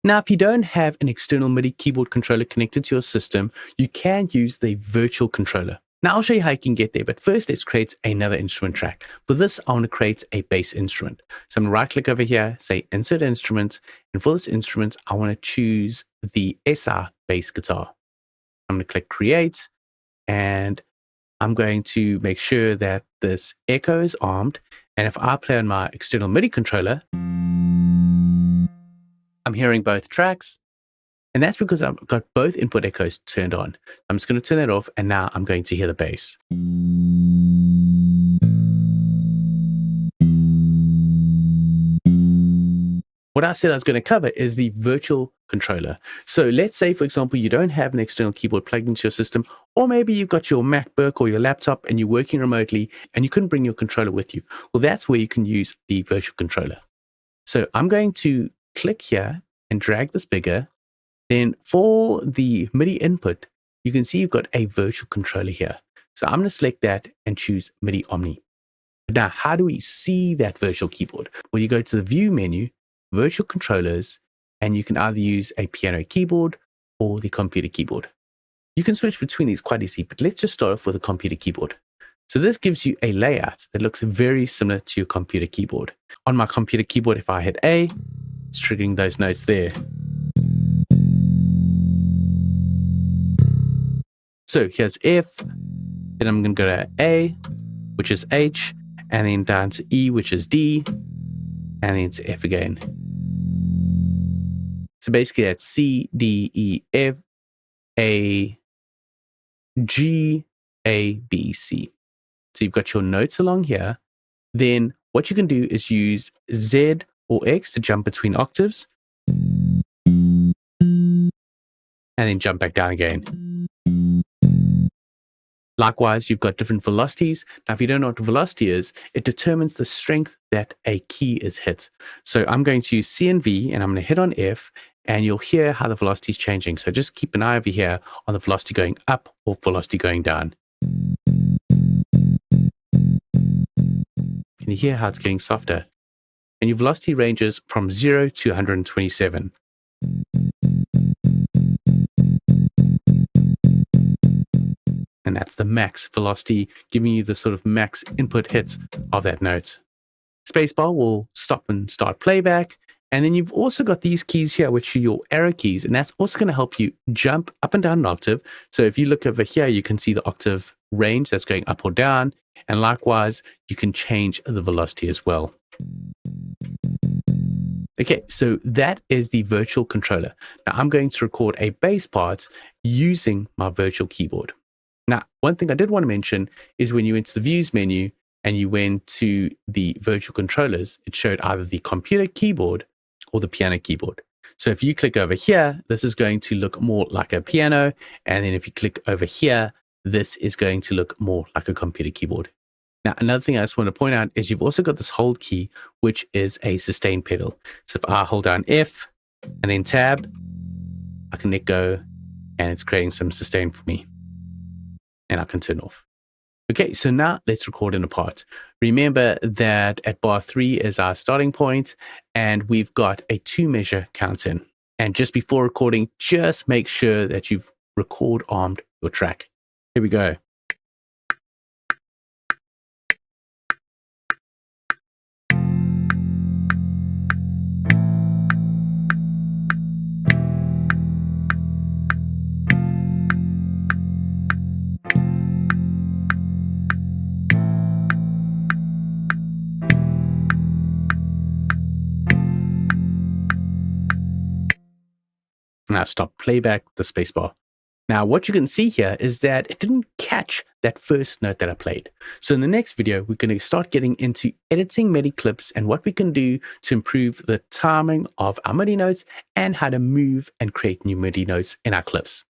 Now, if you don't have an external MIDI keyboard controller connected to your system, you can use the virtual controller. Now, I'll show you how you can get there, but first let's create another instrument track. For this, I want to create a bass instrument. So I'm going to right click over here, say Insert Instrument, and for this instrument, I want to choose the SI bass guitar. I'm going to click Create, and I'm going to make sure that this echo is armed, and if I play on my external MIDI controller, I'm hearing both tracks, and that's because I've got both input echoes turned on. I'm just going to turn that off, and now I'm going to hear the bass. What I said I was going to cover is the virtual controller. So let's say, for example, you don't have an external keyboard plugged into your system, or maybe you've got your MacBook or your laptop and you're working remotely and you couldn't bring your controller with you. Well, that's where you can use the virtual controller. So I'm going to click here and drag this bigger. Then for the MIDI input, you can see you've got a virtual controller here. So I'm going to select that and choose MIDI Omni. Now, how do we see that virtual keyboard? Well, you go to the View menu, Virtual Controllers, and you can either use a piano keyboard or the computer keyboard. You can switch between these quite easily, but let's just start off with a computer keyboard. So this gives you a layout that looks very similar to your computer keyboard. On my computer keyboard, if I hit A, it's triggering those notes there. So here's F, then I'm going to go to A, which is H, and then down to E, which is D, and then to F again. So basically that's C, D, E, F, A, G, A, B, C. So you've got your notes along here. Then what you can do is use Z or X to jump between octaves, and then jump back down again. Likewise, you've got different velocities. Now, if you don't know what a velocity is, it determines the strength that a key is hit. So I'm going to use C and V, and I'm going to hit on F, and you'll hear how the velocity is changing. So just keep an eye over here on the velocity going up or velocity going down. Can you hear how it's getting softer? And your velocity ranges from 0 to 127. And that's the max velocity, giving you the sort of max input hits of that note. Spacebar will stop and start playback. And then you've also got these keys here, which are your arrow keys. And that's also going to help you jump up and down an octave. So if you look over here, you can see the octave range that's going up or down. And likewise, you can change the velocity as well. Okay, so that is the virtual controller. Now I'm going to record a bass part using my virtual keyboard. Now, one thing I did want to mention is when you went to the Views menu and you went to the virtual controllers, it showed either the computer keyboard or the piano keyboard. So if you click over here, this is going to look more like a piano. And then if you click over here, this is going to look more like a computer keyboard. Now, another thing I just want to point out is you've also got this hold key, which is a sustain pedal. So if I hold down F and then tab, I can let go and it's creating some sustain for me. And I can turn off. Okay, so now let's record in a part. Remember that at bar 3 is our starting point, and we've got a 2-measure count in. And just before recording, just make sure that you've record armed your track. Here we go. Now stop playback, the spacebar. Now what you can see here is that it didn't catch that first note that I played. So in the next video, we're going to start getting into editing MIDI clips and what we can do to improve the timing of our MIDI notes and how to move and create new MIDI notes in our clips.